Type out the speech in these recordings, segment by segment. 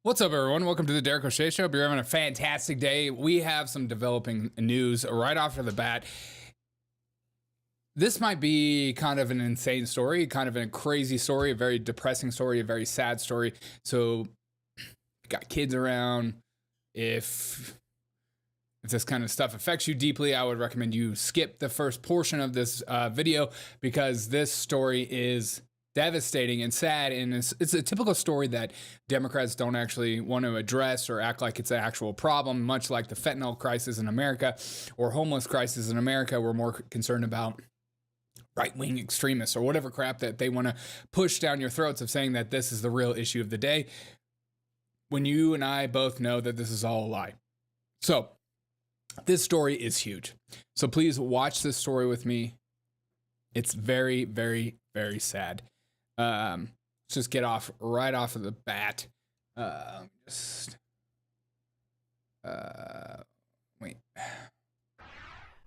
What's up, everyone? Welcome to the Derek O'Shea Show. Hope you're having a fantastic day. We have some developing news right off of the bat. This might be kind of an insane story, kind of a crazy story, a very depressing story, a very sad story. So, if you got kids around, if this kind of stuff affects you deeply, I would recommend you skip the first portion of this video because this story is devastating and sad, and it's a typical story that Democrats don't actually want to address or act like it's an actual problem, much like the fentanyl crisis in America or homeless crisis in America. We're more concerned about right-wing extremists or whatever crap that they want to push down your throats of saying that this is the real issue of the day, when you and I both know that this is all a lie. So this story is huge. So please watch this story with me. It's very, very, very sad. Let's just get right off of the bat. Wait.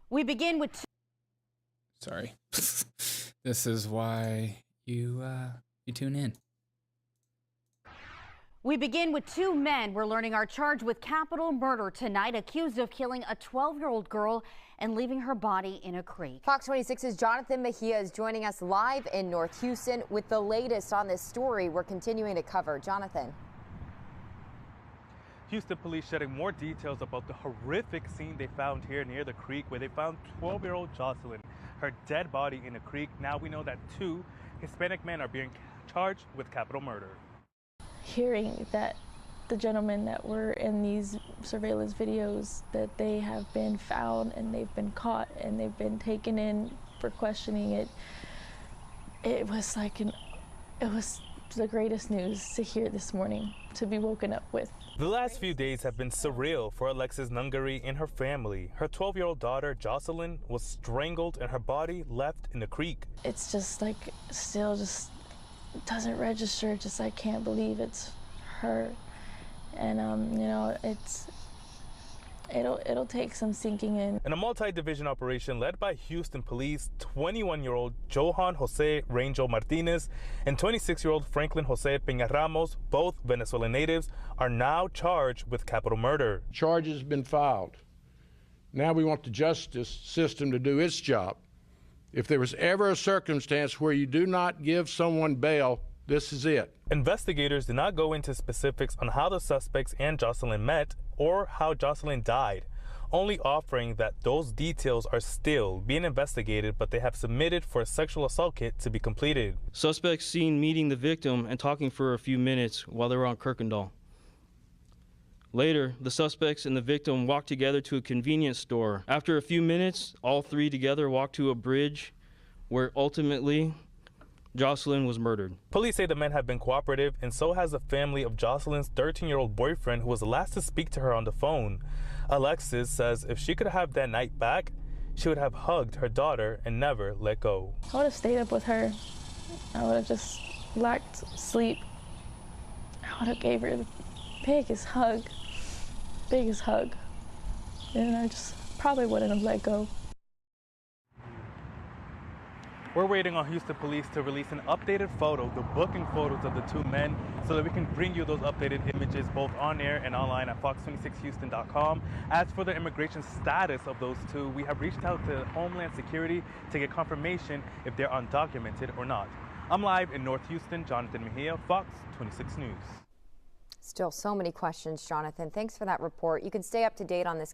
We begin with Sorry. This is why you tune in. We begin with two men we're learning are charged with capital murder tonight, accused of killing a 12-year-old girl and leaving her body in a creek. Fox 26's Jonathan Mejia is joining us live in North Houston with the latest on this story we're continuing to cover. Jonathan. Houston police sharing more details about the horrific scene they found here near the creek, where they found 12-year-old Jocelyn, her dead body in a creek. Now we know that two Hispanic men are being charged with capital murder. Hearing that the gentlemen that were in these surveillance videos, that they have been found and they've been caught and they've been taken in for questioning, it was the greatest news to hear this morning, to be woken up with. The last few days have been surreal for Alexis Nungary and her family. Her 12-year-old daughter Jocelyn was strangled and her body left in the creek. It's just like still just doesn't register. Just I can't believe it's her, and you know, it'll take some sinking in. In a multi-division operation led by Houston police, 21-year-old Johan Jose Rangel Martinez and 26-year-old Franklin Jose Peña Ramos, both Venezuelan natives, are now charged with capital murder. Charges have been filed. Now we want the justice system to do its job. If there was ever a circumstance where you do not give someone bail, this is it. Investigators did not go into specifics on how the suspects and Jocelyn met or how Jocelyn died, only offering that those details are still being investigated, but they have submitted for a sexual assault kit to be completed. Suspects seen meeting the victim and talking for a few minutes while they were on Kirkendall. Later, the suspects and the victim walked together to a convenience store. After a few minutes, all three together walked to a bridge where ultimately Jocelyn was murdered. Police say the men have been cooperative, and so has the family of Jocelyn's 13-year-old boyfriend, who was the last to speak to her on the phone. Alexis says if she could have that night back, she would have hugged her daughter and never let go. I would have stayed up with her. I would have just lacked sleep. I would have gave her the biggest hug. And I just probably wouldn't have let go. We're waiting on Houston police to release an updated photo, the booking photos of the two men, so that we can bring you those updated images both on air and online at fox26houston.com. As for the immigration status of those two, we have reached out to Homeland Security to get confirmation if they're undocumented or not. I'm live in North Houston. Jonathan Mejia, Fox 26 News. Still so many questions, Jonathan. Thanks for that report. You can stay up to date on this.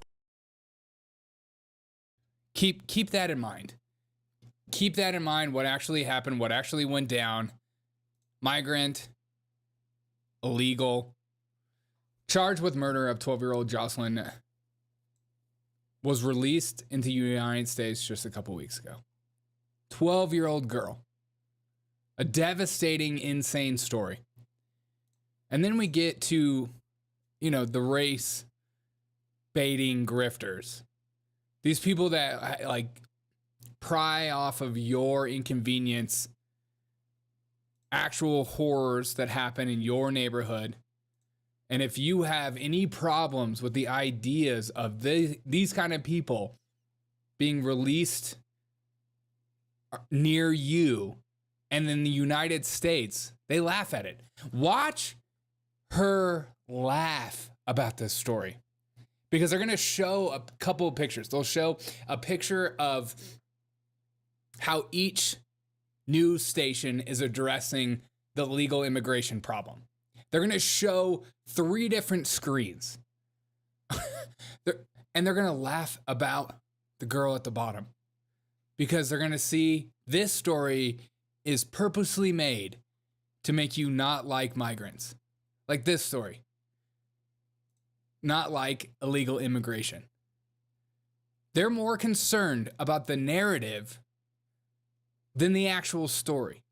Keep that in mind. Keep that in mind, what actually happened, what actually went down. Migrant, illegal, charged with murder of 12-year-old Jocelyn, was released into the United States just a couple weeks ago. 12-year-old girl. A devastating, insane story. And then we get to, you know, the race baiting grifters. These people that like pry off of your inconvenience, actual horrors that happen in your neighborhood. And if you have any problems with the ideas of these kind of people being released near you and in the United States, they laugh at it. Watch her laugh about this story because they're going to show a couple of pictures. They'll show a picture of how each news station is addressing the legal immigration problem. They're going to show 3 different screens. And they're going to laugh about the girl at the bottom because they're going to see this story is purposely made to make you not like migrants. Like this story. Not like illegal immigration. They're more concerned about the narrative than the actual story.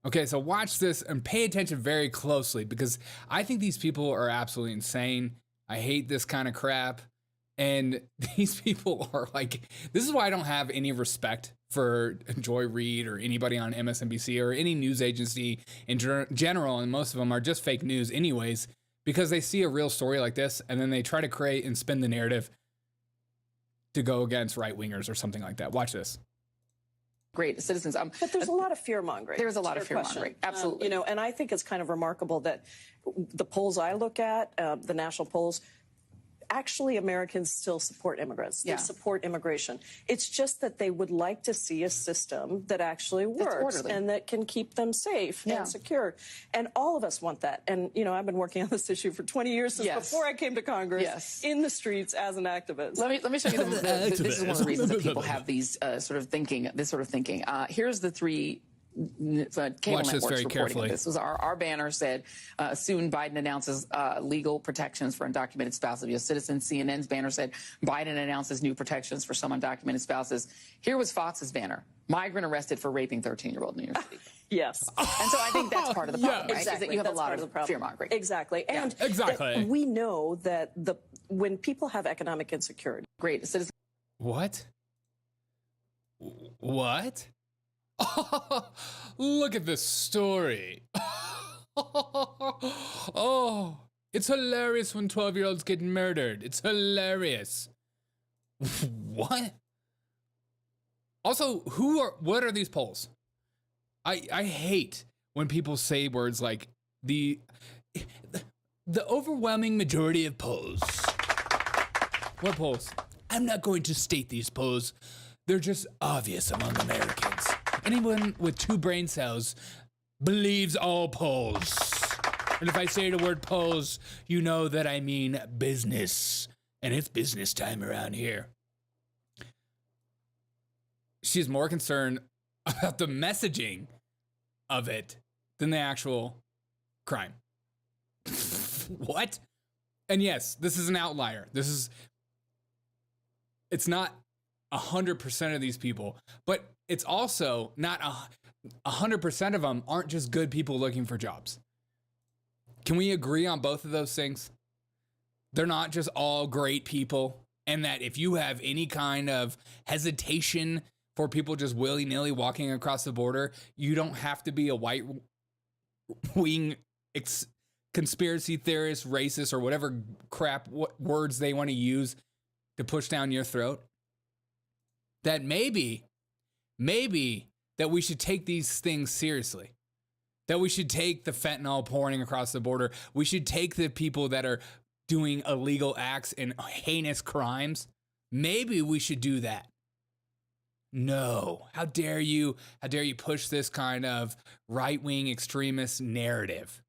Okay, so watch this and pay attention very closely because I think these people are absolutely insane. I hate this kind of crap. And these people are like, this is why I don't have any respect for Joy Reid or anybody on MSNBC or any news agency in general. And most of them are just fake news anyways, because they see a real story like this and then they try to create and spin the narrative to go against right-wingers or something like that. Watch this. Great citizens. But there's a lot of fear-mongering. There's a lot of fear-mongering. Absolutely. And I think it's kind of remarkable that the polls I look at, the national polls, actually Americans still support immigrants. They support immigration. It's just that they would like to see a system that actually works and that can keep them safe and secure. And all of us want that. And, I've been working on this issue for 20 years since before I came to Congress in the streets as an activist. Let me show you this is one of the reasons that people have these sort of thinking. Here's the 3 cable Watch this networks very reporting carefully. this. Was our banner said, soon Biden announces legal protections for undocumented spouses of U.S. citizens. CNN's banner said, Biden announces new protections for some undocumented spouses. Here was Fox's banner, migrant arrested for raping 13-year-old in New York City. Yes. And so I think that's part of the problem, right? Exactly. Is that you have That's a lot part of the fear-mongering. Exactly. And exactly. we know that when people have economic insecurity. Great citizens. What? What? Oh, look at this story. Oh, it's hilarious when 12-year-olds get murdered. It's hilarious. What? Also, what are these polls? I hate when people say words like the overwhelming majority of polls. What polls? I'm not going to state these polls. They're just obvious among Americans. Anyone with 2 brain cells believes all polls. And if I say the word polls, you know that I mean business. And it's business time around here. She's more concerned about the messaging of it than the actual crime. What? And yes, this is an outlier. It's not 100% of these people, but it's also not 100% of them aren't just good people looking for jobs. Can we agree on both of those things? They're not just all great people, and that if you have any kind of hesitation for people just willy-nilly walking across the border, you don't have to be a white-wing conspiracy theorist, racist, or whatever crap words they want to use to push down your throat. That maybe that we should take these things seriously. That we should take the fentanyl pouring across the border. We should take the people that are doing illegal acts and heinous crimes. Maybe we should do that. No. How dare you push this kind of right-wing extremist narrative?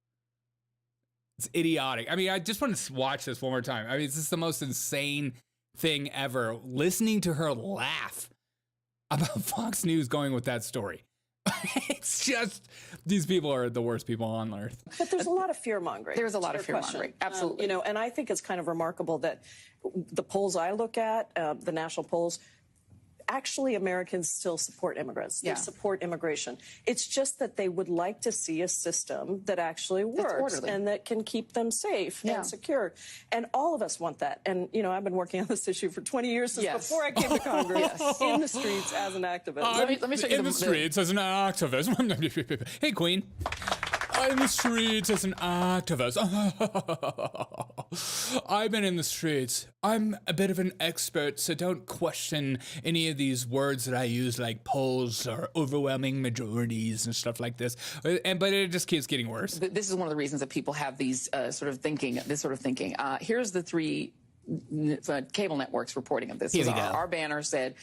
It's idiotic. I mean, I just want to watch this one more time. I mean, it's just the most insane thing ever. Listening to her laugh about Fox News going with that story. It's just, these people are the worst people on earth. But there's a lot of fear-mongering. There's a lot of fear-mongering. Absolutely. And I think it's kind of remarkable that the polls I look at, the national polls, actually Americans still support immigrants. They support immigration. It's just that they would like to see a system that actually works and that can keep them safe and secure. And all of us want that. And, I've been working on this issue for 20 years since before I came to Congress in the streets as an activist. Let me show you in the streets as an activist. Hey, Queen. in the streets as an activist. I've been in the streets. I'm a bit of an expert, so don't question any of these words that I use, like polls or overwhelming majorities and stuff like this. But it just keeps getting worse. This is one of the reasons that people have these sort of thinking. Here's the three cable networks reporting of this. Our banner said,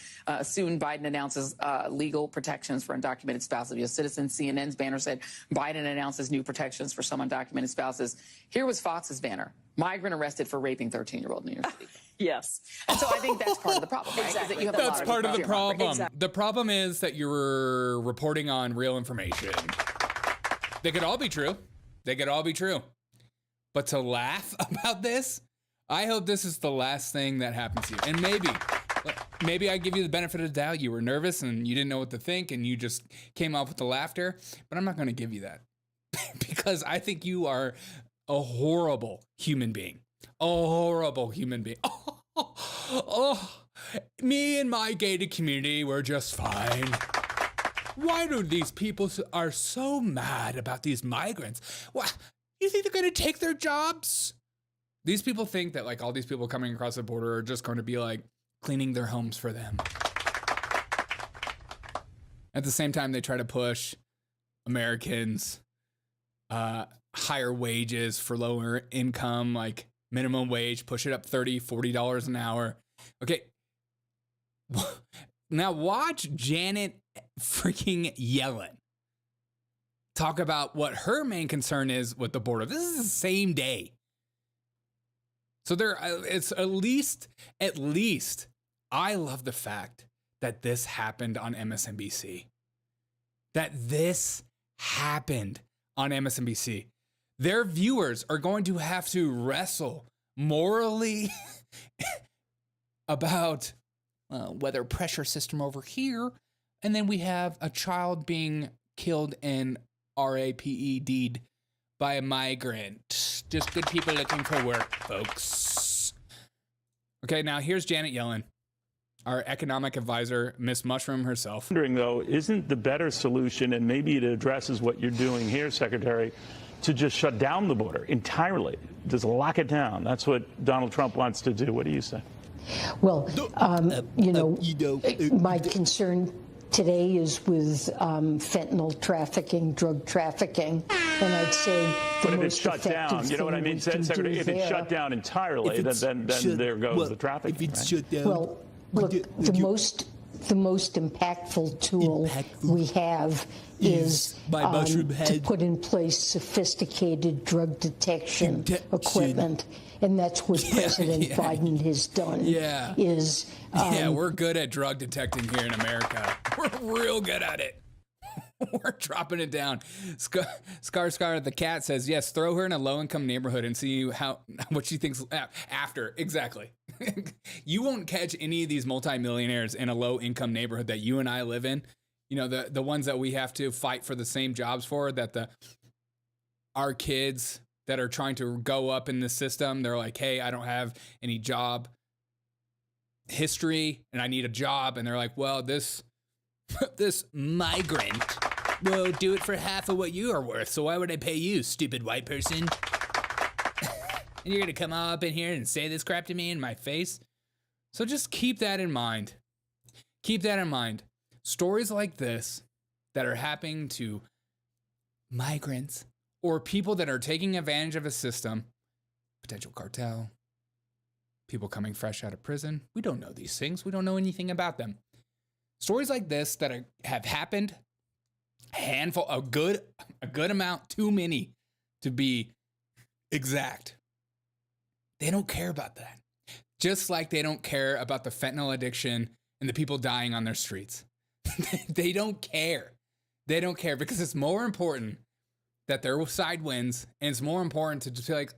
soon Biden announces legal protections for undocumented spouses of U.S. citizens. CNN's banner said, Biden announces new protections for some undocumented spouses. Here was Fox's banner, migrant arrested for raping 13-year-old in New York City. Yes. And so I think that's part of the problem, right? Exactly. That you have That's part of the problem. Exactly. The problem is that you're reporting on real information. They could all be true. But to laugh about this, I hope this is the last thing that happens to you. And maybe I give you the benefit of the doubt. You were nervous and you didn't know what to think and you just came off with the laughter. But I'm not going to give you that because I think you are a horrible human being. Me and my gated community were just fine. Why do these people are so mad about these migrants? What? You think they're going to take their jobs? These people think that like all these people coming across the border are just going to be like cleaning their homes for them. At the same time, they try to push Americans higher wages for lower income, like minimum wage, push it up $30, $40 an hour. Okay. Now watch Janet freaking Yellen talk about what her main concern is with the border. This is the same day. So it's at least, I love the fact that this happened on MSNBC. Their viewers are going to have to wrestle morally about weather pressure system over here. And then we have a child being killed in RAPED by a migrant. Just good people looking for work, folks. Okay, now here's Janet Yellen, our economic advisor, Miss Mushroom herself. Wondering, though, isn't the better solution, and maybe it addresses what you're doing here, Secretary, to just shut down the border entirely? Just lock it down. That's what Donald Trump wants to do. What do you say? Well, my concern today is with fentanyl trafficking, drug trafficking, and I'd say but if it's shut down, you know what I mean, Secretary? If it's shut down entirely, then there goes the trafficking. If it's shut down, well, look, the most impactful tool we have is to put in place sophisticated drug detection equipment. And that's what President Biden has done. We're good at drug detecting here in America. We're real good at it. We're dropping it down. Scar the cat says, yes, throw her in a low-income neighborhood and see what she thinks after. Exactly. You won't catch any of these multimillionaires in a low-income neighborhood that you and I live in. You know, the ones that we have to fight for the same jobs for, that our kids that are trying to go up in the system, they're like, hey, I don't have any job history and I need a job. And they're like, well, this migrant will do it for half of what you are worth. So why would I pay you, stupid white person? And you're going to come up in here and say this crap to me in my face? So just keep that in mind. Keep that in mind. Stories like this that are happening to migrants or people that are taking advantage of a system, potential cartel, people coming fresh out of prison. We don't know these things. We don't know anything about them. Stories like this that have happened, a good amount, too many to be exact. They don't care about that. Just like they don't care about the fentanyl addiction and the people dying on their streets. They don't care. They don't care because it's more important that their side wins, and it's more important to just be like,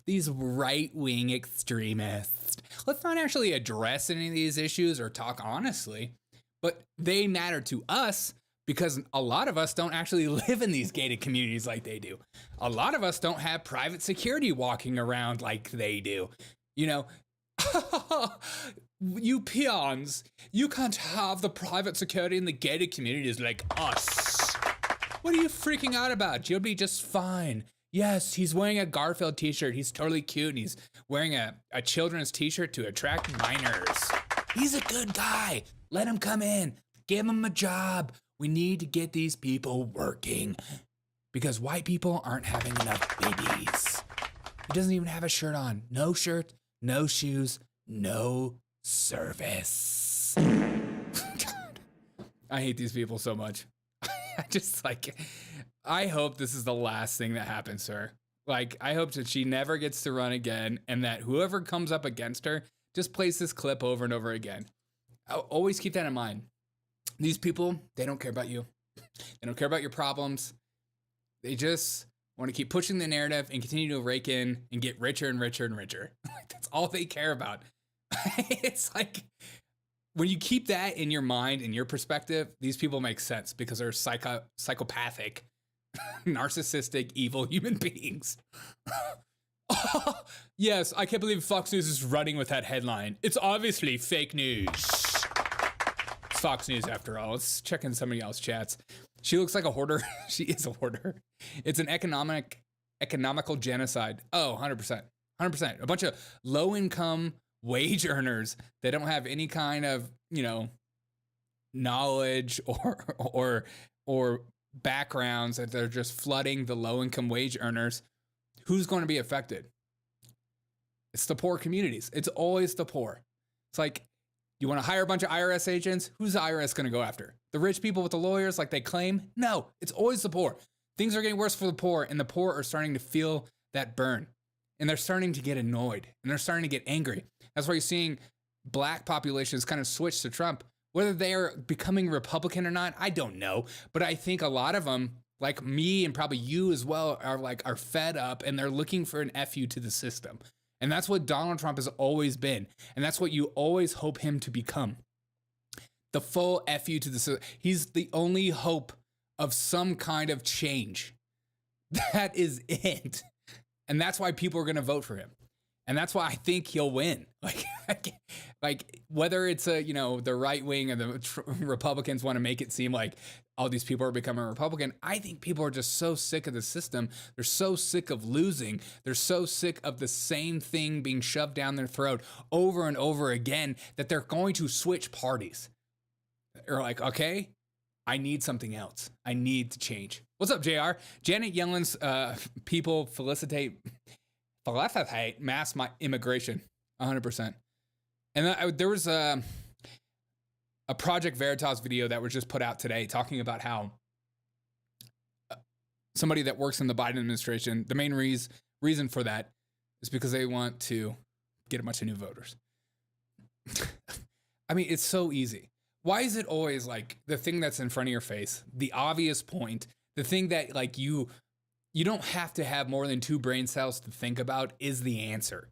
these right-wing extremists. Let's not actually address any of these issues or talk honestly, but they matter to us because a lot of us don't actually live in these gated communities like they do. A lot of us don't have private security walking around like they do. You know, you peons, you can't have the private security in the gated communities like us. What are you freaking out about? You'll be just fine. Yes, he's wearing a Garfield t-shirt. He's totally cute. And he's wearing a children's t-shirt to attract minors. He's a good guy. Let him come in. Give him a job. We need to get these people working because white people aren't having enough babies. He doesn't even have a shirt on. No shirt, no shoes, no service. God, I hate these people so much. I just like, I hope this is the last thing that happens to her. Like, I hope that she never gets to run again and that whoever comes up against her just plays this clip over and over again. I'll always keep that in mind. These people, they don't care about you. They don't care about your problems. They just want to keep pushing the narrative and continue to rake in and get richer and richer and richer. That's all they care about. It's like, when you keep that in your mind, in your perspective, these people make sense because they're psychopathic, narcissistic, evil human beings. Oh, yes, I can't believe Fox News is running with that headline. It's obviously fake news. It's Fox News after all. Let's check in somebody else's chats. She looks like a hoarder. She is a hoarder. It's an economical genocide. Oh, 100%. 100%. A bunch of low-income wage earners that don't have any kind of, knowledge or backgrounds, that they're just flooding the low-income wage earners. Who's going to be affected? It's the poor communities. It's always the poor. It's like, you want to hire a bunch of IRS agents? Who's the IRS going to go after? The rich people with the lawyers like they claim? No, it's always the poor. Things are getting worse for the poor, and the poor are starting to feel that burn. And they're starting to get annoyed, and they're starting to get angry. That's why you're seeing black populations kind of switch to Trump. Whether they are becoming Republican or not, I don't know. But I think a lot of them, like me and probably you as well, are fed up, and they're looking for an FU to the system. And that's what Donald Trump has always been. And that's what you always hope him to become. The full FU to the system. He's the only hope of some kind of change. That is it. And that's why people are going to vote for him. And that's why I think he'll win. Like whether it's the right wing or the Republicans want to make it seem like all these people are becoming Republican. I think people are just so sick of the system. They're so sick of losing. They're so sick of the same thing being shoved down their throat over and over again that they're going to switch parties. They're like, okay, I need something else. I need to change. What's up, JR? Janet Yellen's people felicitate mass immigration, 100%. And there was a Project Veritas video that was just put out today talking about how somebody that works in the Biden administration, the main reason for that is because they want to get a bunch of new voters. I mean, it's so easy. Why is it always like the thing that's in front of your face, the obvious point, the thing that like you don't have to have more than 2 brain cells to think about is the answer?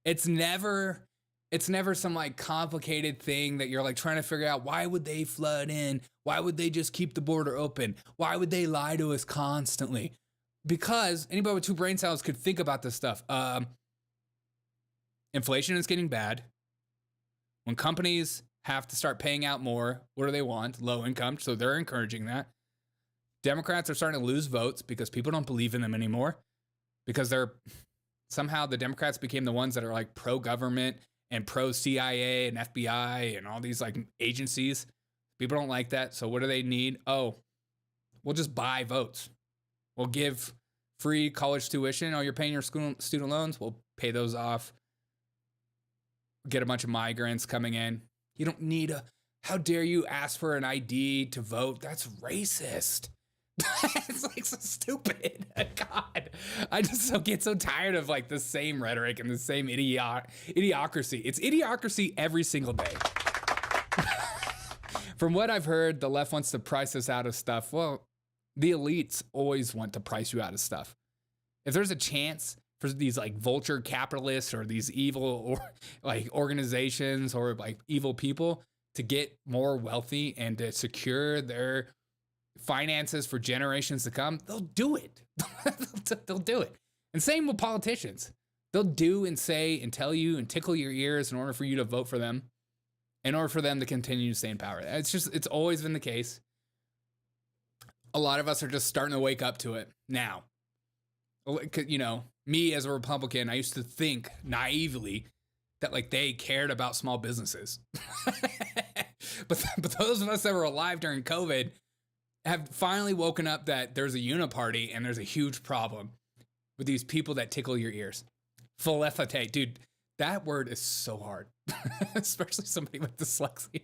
It's never some like complicated thing that you're like trying to figure out. Why would they flood in? Why would they just keep the border open? Why would they lie to us constantly? Because anybody with 2 brain cells could think about this stuff. Inflation is getting bad. When companies have to start paying out more, what do they want? Low income. So they're encouraging that. Democrats are starting to lose votes because people don't believe in them anymore. Because somehow the Democrats became the ones that are like pro-government and pro-CIA and FBI and all these like agencies. People don't like that. So what do they need? Oh, we'll just buy votes. We'll give free college tuition. Oh, you're paying your student loans? We'll pay those off. Get a bunch of migrants coming in. You don't need how dare you ask for an ID to vote? That's racist. It's like so stupid. God, I just get so tired of like the same rhetoric and the same idiocracy. It's idiocracy every single day. From what I've heard, the left wants to price us out of stuff. Well, the elites always want to price you out of stuff. If there's a chance for these like vulture capitalists or these evil or like organizations or like evil people to get more wealthy and to secure their finances for generations to come, they'll do it. They'll do it. And same with politicians. They'll do and say and tell you and tickle your ears in order for you to vote for them, in order for them to continue to stay in power. It's always been the case. a lot of us are just starting to wake up to it now. You know, me as a Republican, I used to think naively that like they cared about small businesses. but those of us that were alive during COVID have finally woken up that there's a uniparty and there's a huge problem with these people that tickle your ears. Philephate, dude, that word is so hard, especially somebody with dyslexia.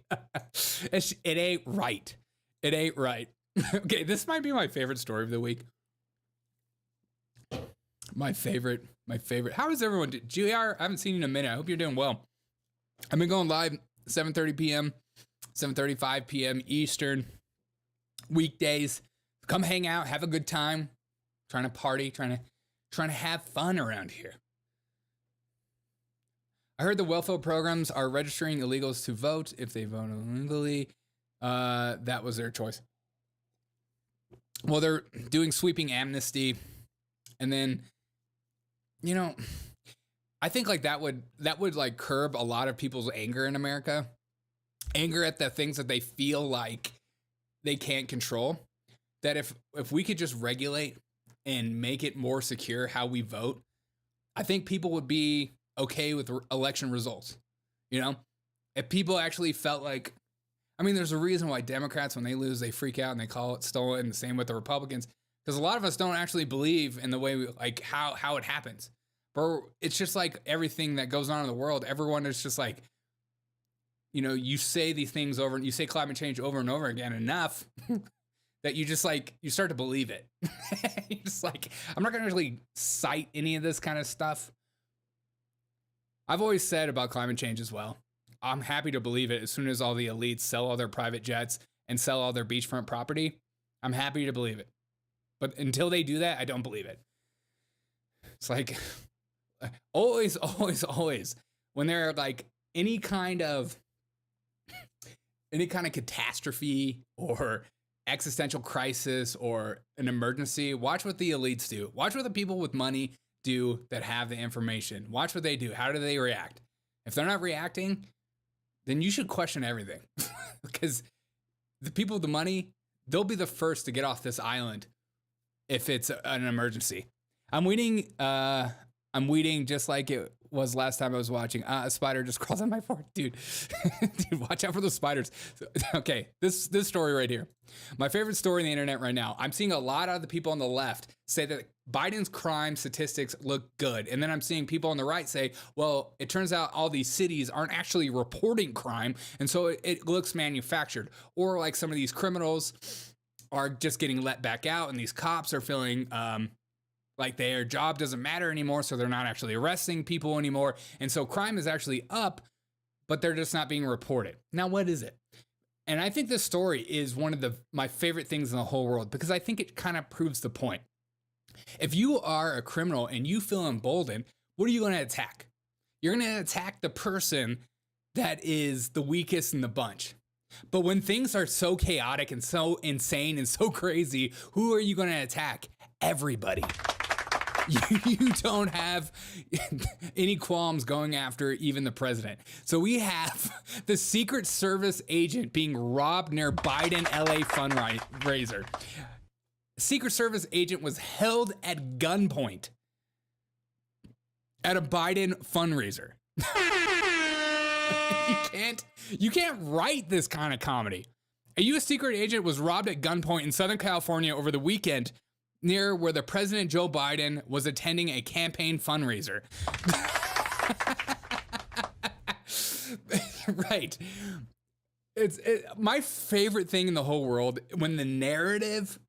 It ain't right. It ain't right. Okay, this might be my favorite story of the week. My favorite. How is everyone doing? GR, I haven't seen you in a minute. I hope you're doing well. I've been going live 7:30 p.m., 7:35 p.m. Eastern, weekdays. Come hang out, have a good time. Trying to party, trying to have fun around here. I heard the welfare programs are registering illegals to vote if they vote illegally. That was their choice. Well, they're doing sweeping amnesty, and then, you know, I think like that would like curb a lot of people's anger in America, anger at the things that they feel like they can't control. That if we could just regulate and make it more secure how we vote, I think people would be okay with election results. You know, if people actually felt like, I mean, there's a reason why Democrats, when they lose, they freak out and they call it stolen. And the same with the Republicans, because a lot of us don't actually believe in the way we like how it happens. But it's just like everything that goes on in the world. Everyone is just like, you know, you say these things over and you say climate change over and over again enough that you just like, you start to believe it. You're just like, I'm not going to really cite any of this kind of stuff. I've always said about climate change as well, I'm happy to believe it as soon as all the elites sell all their private jets and sell all their beachfront property. I'm happy to believe it. But until they do that, I don't believe it. It's like always, when there are like any kind of catastrophe or existential crisis or an emergency, watch what the elites do. Watch what the people with money do that have the information. Watch what they do. How do they react? If they're not reacting, then you should question everything. Because the people with the money, they'll be the first to get off this island if it's an emergency. I'm waiting just like it was last time I was watching. A spider just crawls on my forehead. Dude, watch out for those spiders. Okay, this story right here. My favorite story on the internet right now. I'm seeing a lot of the people on the left say that Biden's crime statistics look good. And then I'm seeing people on the right say, well, it turns out all these cities aren't actually reporting crime. And so it looks manufactured. Or like some of these criminals are just getting let back out and these cops are feeling like their job doesn't matter anymore. So they're not actually arresting people anymore. And so crime is actually up, but they're just not being reported. Now, what is it? And I think this story is one of my favorite things in the whole world because I think it kind of proves the point. If you are a criminal and you feel emboldened, what are you going to attack? You're going to attack the person that is the weakest in the bunch. But when things are so chaotic and so insane and so crazy, who are you going to attack? Everybody. You don't have any qualms going after even the president. So we have the Secret Service agent being robbed near Biden LA fundraiser. Secret Service agent was held at gunpoint at a Biden fundraiser. You can't write this kind of comedy. A U.S. secret agent was robbed at gunpoint in Southern California over the weekend near where the President Joe Biden was attending a campaign fundraiser. Right. It's my favorite thing in the whole world when the narrative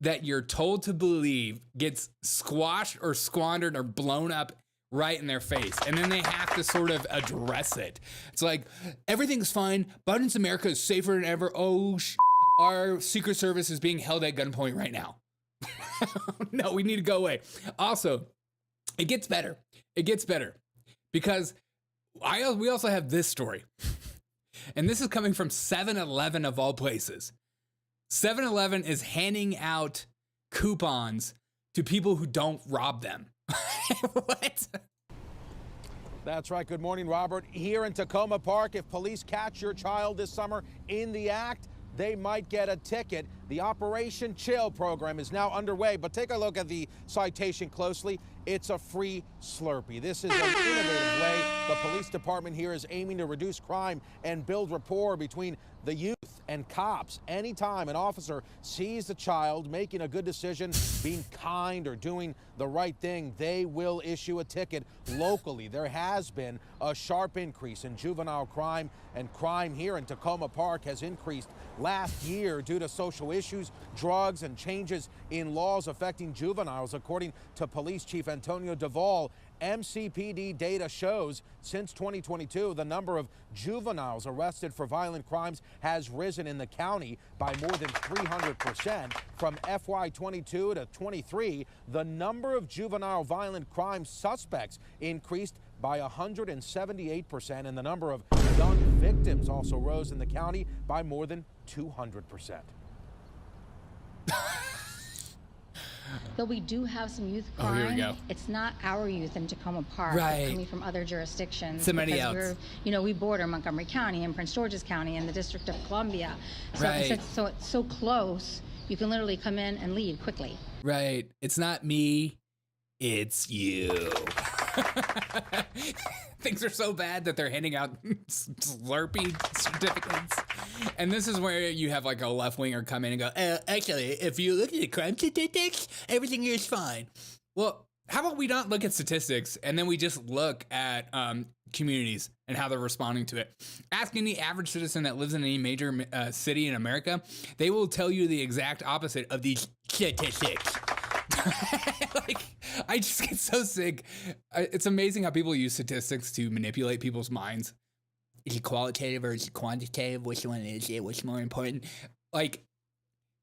that you're told to believe gets squashed or squandered or blown up right in their face. And then they have to sort of address it. It's like, everything's fine. Biden's America is safer than ever. Oh, our Secret Service is being held at gunpoint right now. No, we need to go away. Also, it gets better. It gets better because we also have this story. And this is coming from 7-Eleven of all places. 7-Eleven is handing out coupons to people who don't rob them. What? That's right. Good morning, Robert. Here in Tacoma Park, if police catch your child this summer in the act, they might get a ticket. The Operation Chill program is now underway, but take a look at the citation closely. It's a free Slurpee. This is an innovative way the police department here is aiming to reduce crime and build rapport between the youth and cops. Anytime an officer sees a child making a good decision, being kind or doing the right thing, they will issue a ticket locally. There has been a sharp increase in juvenile crime, and crime here in Tacoma Park has increased last year due to social issues, drugs, and changes in laws affecting juveniles. According to Police Chief Antonio Duvall, MCPD data shows since 2022, the number of juveniles arrested for violent crimes has risen in the county by more than 300%. From FY22 to 23, the number of juvenile violent crime suspects increased by 178%, and the number of young victims also rose in the county by more than 200%. But we do have some youth crime. Oh, here we go. It's not our youth in Tacoma Park. Right. It's coming from other jurisdictions. Somebody else. We border Montgomery County and Prince George's County and the District of Columbia. So, Right. it's so close, you can literally come in and leave quickly. Right. It's not me, it's you. Things are so bad that they're handing out Slurpee certificates. And this is where you have like a left winger come in and go, actually, if you look at the crime statistics, everything is fine. Well, how about we not look at statistics and then we just look at communities and how they're responding to it? Ask any average citizen that lives in any major city in America, they will tell you the exact opposite of these statistics. Like, I just get so sick. It's amazing how people use statistics to manipulate people's minds. Is it qualitative or is it quantitative? Which one is it? What's more important? Like,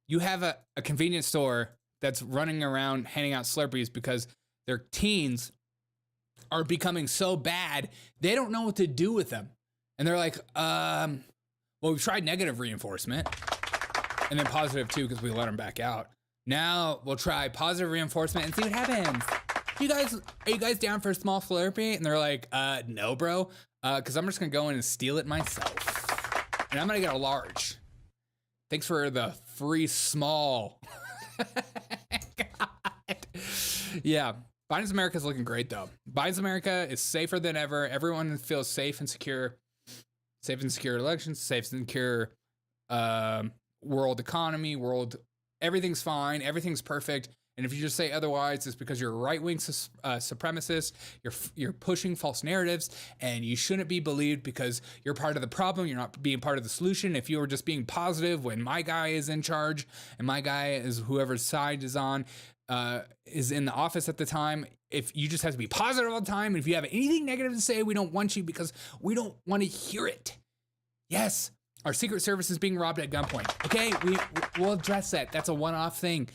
you have a convenience store that's running around handing out Slurpees because their teens are becoming so bad, they don't know what to do with them. And they're like, well, we've tried negative reinforcement and then positive too, because we let them back out. Now we'll try positive reinforcement and see what happens. Are you guys down for a small Slurpee? And they're like, no, bro, because I'm just gonna go in and steal it myself, and I'm gonna get a large. Thanks for the free small. God. Yeah, Biden's America is looking great though. Biden's America is safer than ever. Everyone feels safe and secure. Safe and secure elections. Safe and secure world economy. Everything's fine. Everything's perfect. And if you just say otherwise, it's because you're a right-wing supremacist. You're pushing false narratives, and you shouldn't be believed because you're part of the problem. You're not being part of the solution. If you were just being positive when my guy is in charge and my guy is whoever's side is on, is in the office at the time, if you just have to be positive all the time, and if you have anything negative to say, we don't want you because we don't want to hear it. Yes, our Secret Service is being robbed at gunpoint. Okay, we'll address that. That's a one-off thing.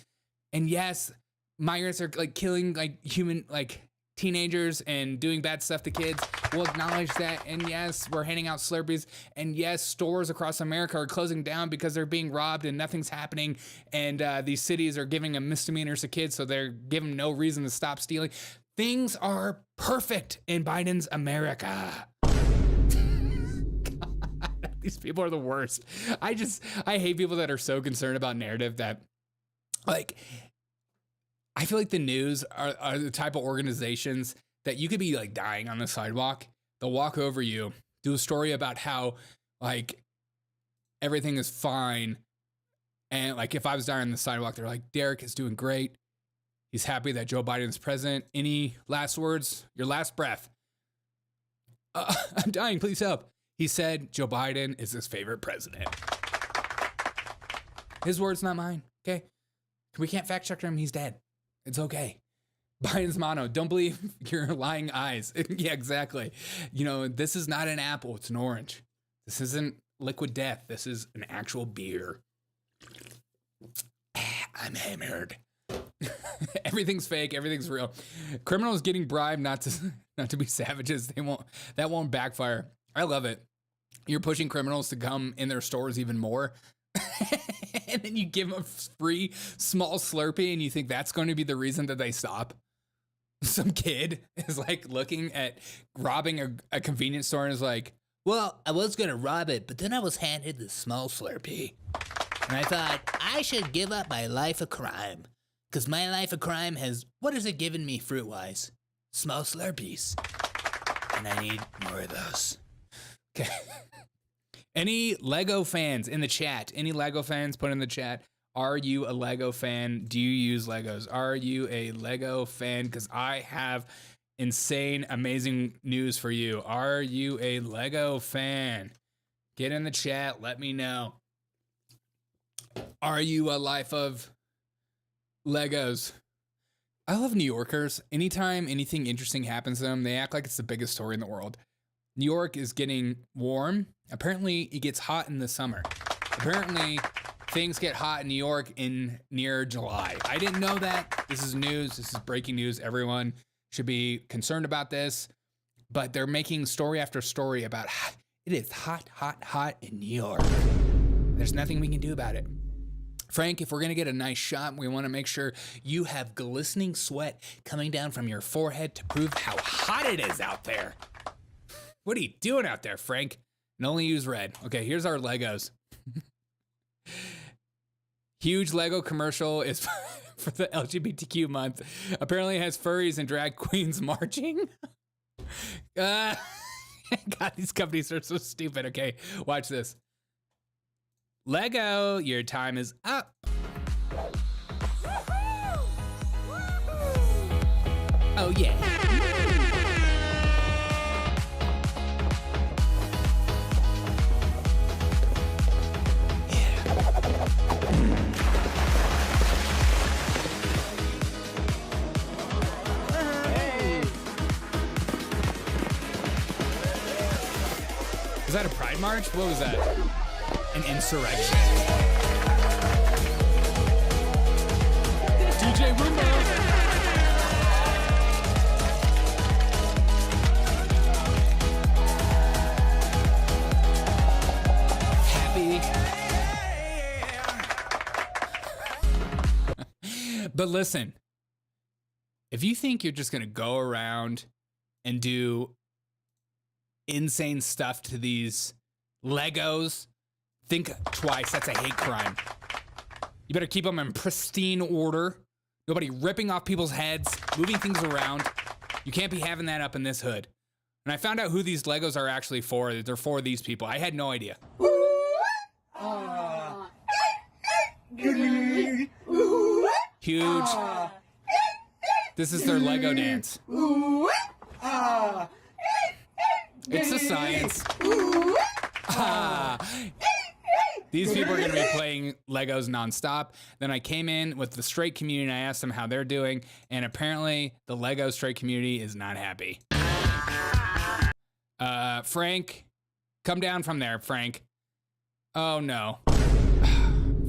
And yes, migrants are like killing like human like teenagers and doing bad stuff to kids. We'll acknowledge that. And yes, we're handing out Slurpees. And yes, stores across America are closing down because they're being robbed and nothing's happening. And these cities are giving them misdemeanors to kids, so they're giving no reason to stop stealing. Things are perfect in Biden's America. God, these people are the worst. I hate people that are so concerned about narrative that, like, I feel like the news are the type of organizations that you could be like dying on the sidewalk. They'll walk over you, do a story about how like everything is fine. And like if I was dying on the sidewalk, they're like, Derek is doing great. He's happy that Joe Biden's president. Any last words? Your last breath. I'm dying, please help. He said Joe Biden is his favorite president. His words, not mine, okay? We can't fact check him. He's dead. It's okay. Biden's motto, don't believe your lying eyes. Yeah, exactly. You know, this is not an apple. It's an orange. This isn't liquid death. This is an actual beer. I'm hammered. Everything's fake. Everything's real. Criminals getting bribed not to be savages. That won't backfire. I love it. You're pushing criminals to come in their stores even more. And then you give them a free small Slurpee and you think that's going to be the reason that they stop. Some kid is like looking at robbing a convenience store and is like, well, I was going to rob it, but then I was handed this small Slurpee. And I thought, I should give up my life of crime. Because my life of crime has, what has it given me fruit-wise? Small Slurpees. And I need more of those. Okay. Any Lego fans in the chat? Any Lego fans put in the chat? Are you a Lego fan? Do you use Legos? Are you a Lego fan? Because I have insane, amazing news for you. Are you a Lego fan? Get in the chat. Let me know. Are you a life of Legos? I love New Yorkers. Anytime anything interesting happens to them, they act like it's the biggest story in the world. New York is getting warm. Apparently, it gets hot in the summer. Apparently, things get hot in New York in near July. I didn't know that. This is news. This is breaking news. Everyone should be concerned about this. But they're making story after story about it is hot, hot, hot in New York. There's nothing we can do about it. Frank, if we're going to get a nice shot, we want to make sure you have glistening sweat coming down from your forehead to prove how hot it is out there. What are you doing out there, Frank? And only use red. Okay, here's our Legos. Huge Lego commercial is for the LGBTQ month. Apparently it has furries and drag queens marching. God, these companies are so stupid. Okay, watch this. Lego, your time is up. Oh, yeah. Was that a pride march? What was that? An insurrection. DJ Roomba. Happy. But listen, if you think you're just going to go around and do insane stuff to these Legos, think twice. That's a hate crime. You better keep them in pristine order. Nobody ripping off people's heads, moving things around. You can't be having that up in this hood. And I found out who these Legos are actually for. They're for these people. I had no idea. Huge. This is their Lego dance. It's the science. These people are going to be playing Legos nonstop. Then I came in with the straight community and I asked them how they're doing. And apparently the Lego straight community is not happy. Frank, come down from there, Frank. Oh no.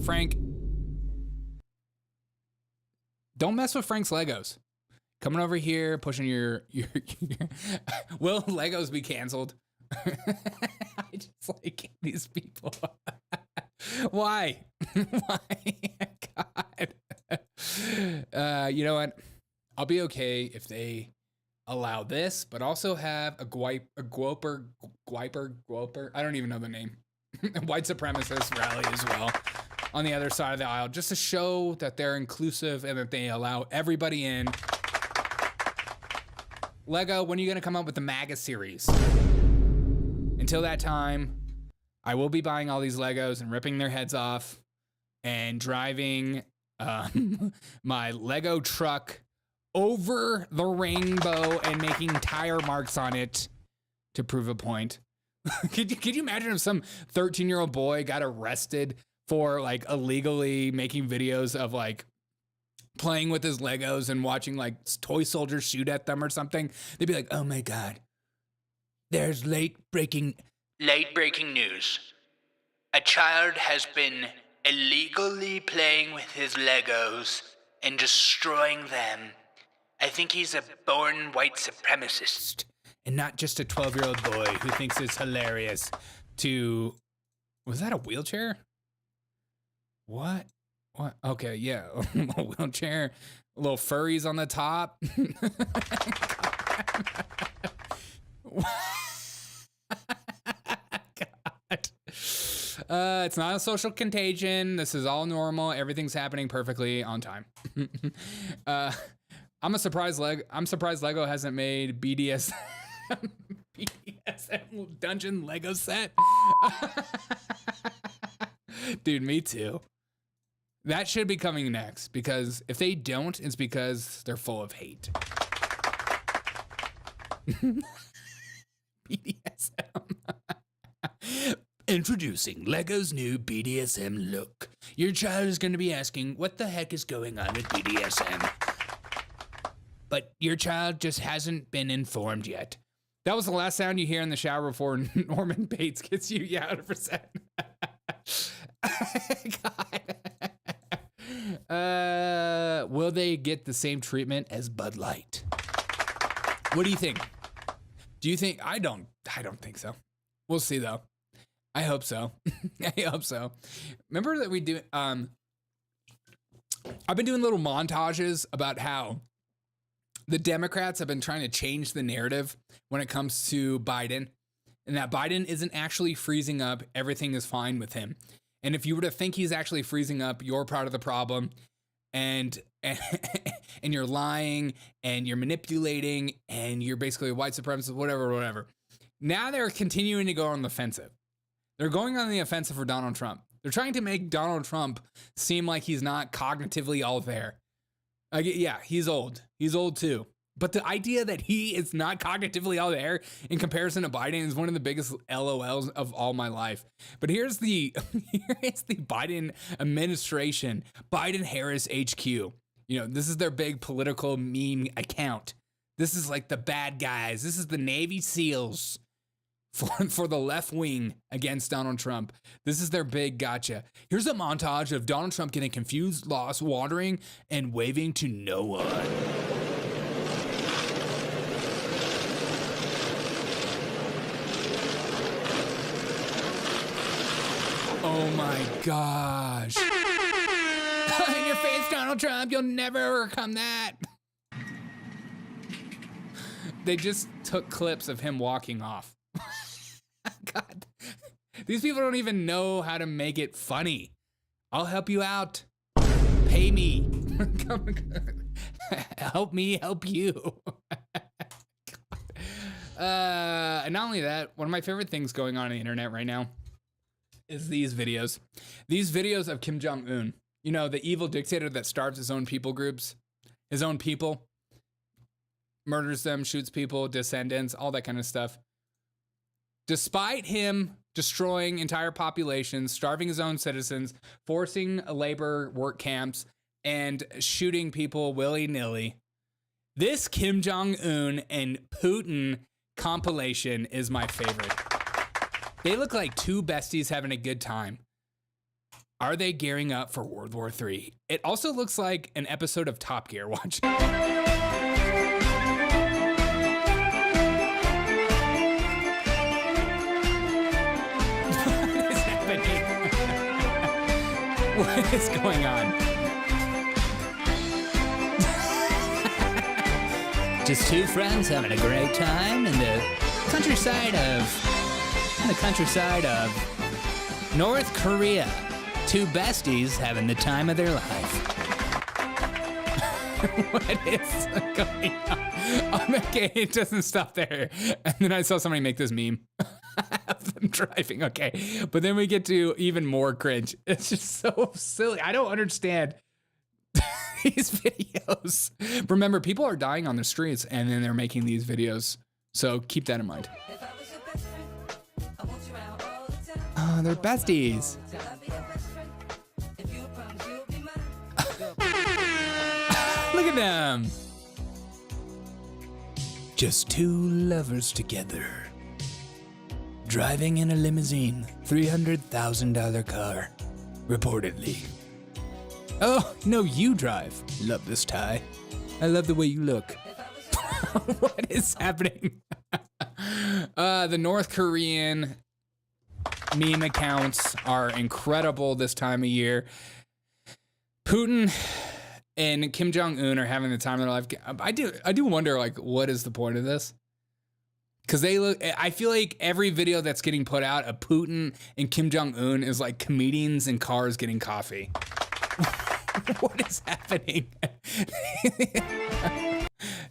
Frank. Don't mess with Frank's Legos. Coming over here, pushing your will Legos be canceled? I just like these people. Why? Why? God. You know what? I'll be okay if they allow this, but also have a Gwoper. I don't even know the name. White supremacist rally as well on the other side of the aisle, just to show that they're inclusive and that they allow everybody in. Lego, when are you going to come up with the MAGA series? Until that time, I will be buying all these Legos and ripping their heads off and driving my Lego truck over the rainbow and making tire marks on it to prove a point. Could you imagine if some 13-year-old boy got arrested for like illegally making videos of like playing with his Legos and watching like toy soldiers shoot at them or something? They'd be like, oh my God, there's late breaking news. A child has been illegally playing with his Legos and destroying them. I think he's a born white supremacist and not just a 12-year-old boy who thinks it's hilarious to... Was that a wheelchair? What? Okay, yeah. A wheelchair. Little furries on the top. God. It's not a social contagion. This is all normal. Everything's happening perfectly on time. I'm surprised Lego hasn't made BDSM dungeon Lego set. Dude, me too. That should be coming next, because if they don't, it's because they're full of hate. BDSM. Introducing Lego's new BDSM look. Your child is going to be asking, what the heck is going on with BDSM? But your child just hasn't been informed yet. That was the last sound you hear in the shower before Norman Bates gets you. Yeah, 100%. God. Will they get the same treatment as Bud Light? What do you think? Do you think? I don't think so. We'll see though. I hope so. I hope so. Remember that we do, I've been doing little montages about how the Democrats have been trying to change the narrative when it comes to Biden, and that Biden isn't actually freezing up. Everything is fine with him. And if you were to think he's actually freezing up, you're part of the problem, and you're lying, and you're manipulating, and you're basically a white supremacist, whatever. Now they're continuing to go on the offensive. They're going on the offensive for Donald Trump. They're trying to make Donald Trump seem like he's not cognitively all there. Yeah, he's old. He's old too. But the idea that he is not cognitively all there in comparison to Biden is one of the biggest LOLs of all my life. But here's the Biden administration, Biden-Harris HQ. You know, this is their big political meme account. This is like the bad guys. This is the Navy SEALs for the left wing against Donald Trump. This is their big gotcha. Here's a montage of Donald Trump getting confused, lost, wandering, and waving to no one. Oh my gosh. In your face, Donald Trump, you'll never overcome that. They just took clips of him walking off. God, these people don't even know how to make it funny. I'll help you out. Pay me. Help me help you. And not only that, one of my favorite things going on the internet right now is these videos. These videos of Kim Jong Un. You know, the evil dictator that starves his own people groups, his own people, murders them, shoots people, descendants, all that kind of stuff. Despite him destroying entire populations, starving his own citizens, forcing labor work camps, and shooting people willy-nilly, this Kim Jong Un and Putin compilation is my favorite. They look like two besties having a good time. Are they gearing up for World War III? It also looks like an episode of Top Gear. Watch. What is going on? Just two friends having a great time in the countryside of North Korea. Two besties having the time of their life. What is going on? Okay, it doesn't stop there. And then I saw somebody make this meme of them driving. Okay, but then we get to even more cringe. It's just so silly. I don't understand these videos. Remember, people are dying on the streets, and then they're making these videos. So keep that in mind. Oh, they're besties. Look at them. Just two lovers together. Driving in a limousine, $300,000 car, reportedly. Oh, no, you drive. Love this tie. I love the way you look. What is happening? The North Korean meme accounts are incredible this time of year. Putin and Kim Jong Un are having the time of their life. I do wonder, like, what is the point of this? Because they look, I feel like every video that's getting put out of Putin and Kim Jong Un is like comedians in cars getting coffee. What is happening?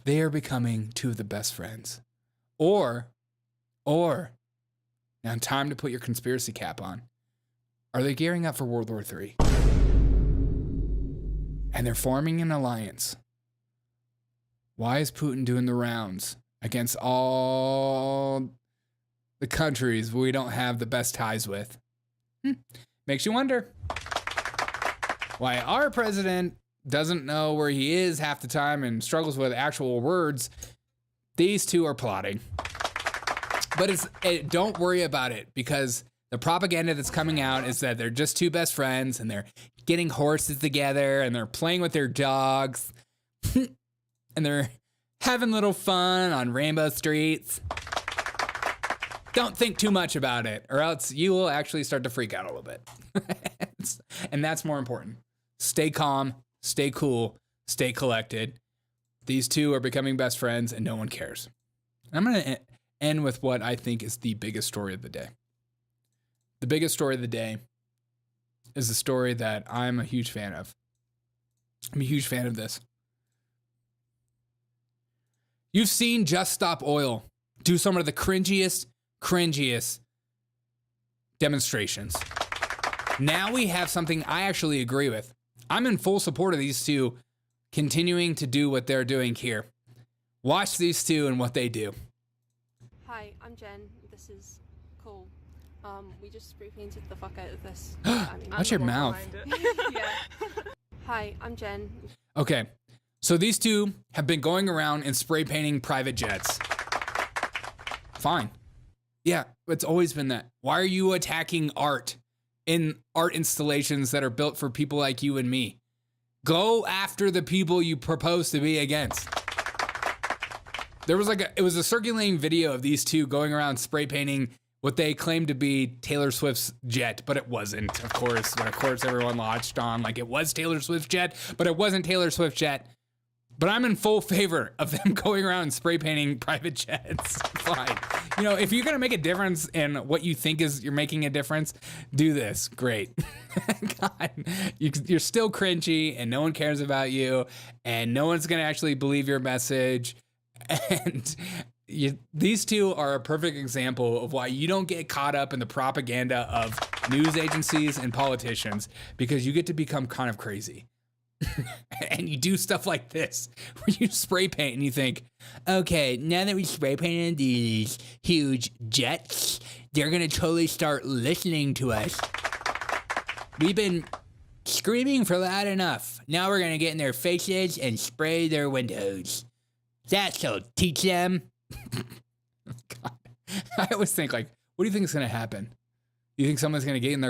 They are becoming two of the best friends. Or, now time to put your conspiracy cap on. Are they gearing up for World War III? And they're forming an alliance. Why is Putin doing the rounds against all the countries we don't have the best ties with? Makes you wonder. Why our president doesn't know where he is half the time and struggles with actual words. These two are plotting. But don't worry about it, because the propaganda that's coming out is that they're just two best friends and they're getting horses together and they're playing with their dogs and they're having little fun on rainbow streets. Don't think too much about it, or else you will actually start to freak out a little bit. And that's more important. Stay calm, stay cool, stay collected. These two are becoming best friends and no one cares. And I'm going to end with what I think is the biggest story of the day. The biggest story of the day is a story that I'm a huge fan of. I'm a huge fan of this. You've seen Just Stop Oil do some of the cringiest demonstrations. Now we have something I actually agree with. I'm in full support of these two continuing to do what they're doing here. Watch these two and what they do. Hi, I'm Jen. This is Cole. We just spray painted the fuck out of this. Watch your mouth. Yeah. Hi, I'm Jen. Okay, so these two have been going around and spray painting private jets. Fine. Yeah, it's always been that. Why are you attacking art in art installations that are built for people like you and me? Go after the people you propose to be against. There was it was a circulating video of these two going around spray painting what they claimed to be Taylor Swift's jet, but it wasn't, of course. But of course, everyone latched on like it was Taylor Swift's jet, but it wasn't Taylor Swift's jet. But I'm in full favor of them going around and spray painting private jets. Fine. You know, if you're going to make a difference in what you think is you're making a difference, do this. Great. God, you're still cringy and no one cares about you and no one's going to actually believe your message. And these two are a perfect example of why you don't get caught up in the propaganda of news agencies and politicians, because you get to become kind of crazy. And you do stuff like this, where you spray paint and you think, okay, now that we spray painted these huge jets, they're going to totally start listening to us. We've been screaming for loud enough. Now we're going to get in their faces and spray their windows. That'll teach them. God. I always think, like, what do you think is going to happen? You think someone's going to get in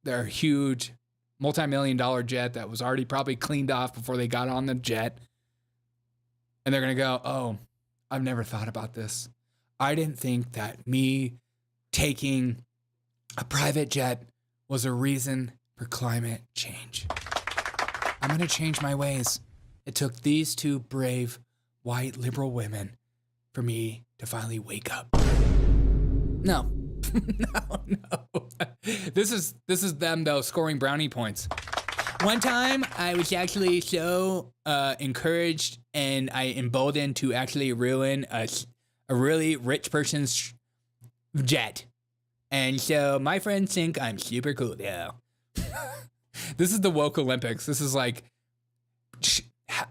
their huge multi-million-dollar jet that was already probably cleaned off before they got on the jet, and they're going to go, oh, I've never thought about this. I didn't think that me taking a private jet was a reason for climate change. I'm going to change my ways. It took these two brave, white, liberal women for me to finally wake up. No. No. This is them, though, scoring brownie points. One time, I was actually so encouraged and I emboldened to actually ruin a really rich person's jet. And so my friends think I'm super cool now. This is the woke Olympics. This is like,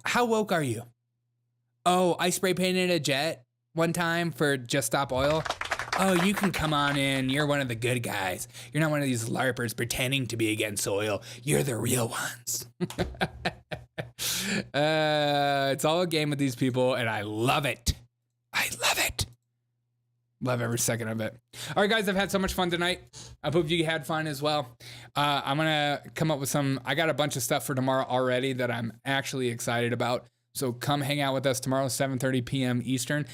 how woke are you? Oh, I spray painted a jet one time for Just Stop Oil. Oh, you can come on in. You're one of the good guys. You're not one of these LARPers pretending to be against oil. You're the real ones. It's all a game with these people, and I love it. I love it. Love every second of it. All right, guys, I've had so much fun tonight. I hope you had fun as well. I'm going to come up with I got a bunch of stuff for tomorrow already that I'm actually excited about. So come hang out with us tomorrow, 7:30 p.m. Eastern.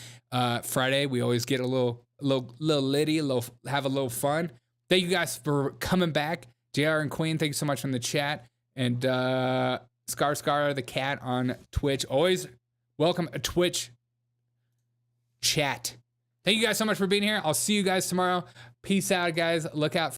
Friday, we always get a little litty, have a little fun. Thank you guys for coming back. JR and Queen, thank you so much from the chat. And Scar the cat on Twitch. Always welcome a Twitch chat Thank you guys so much for being here. I'll see you guys tomorrow. Peace out, guys. Look out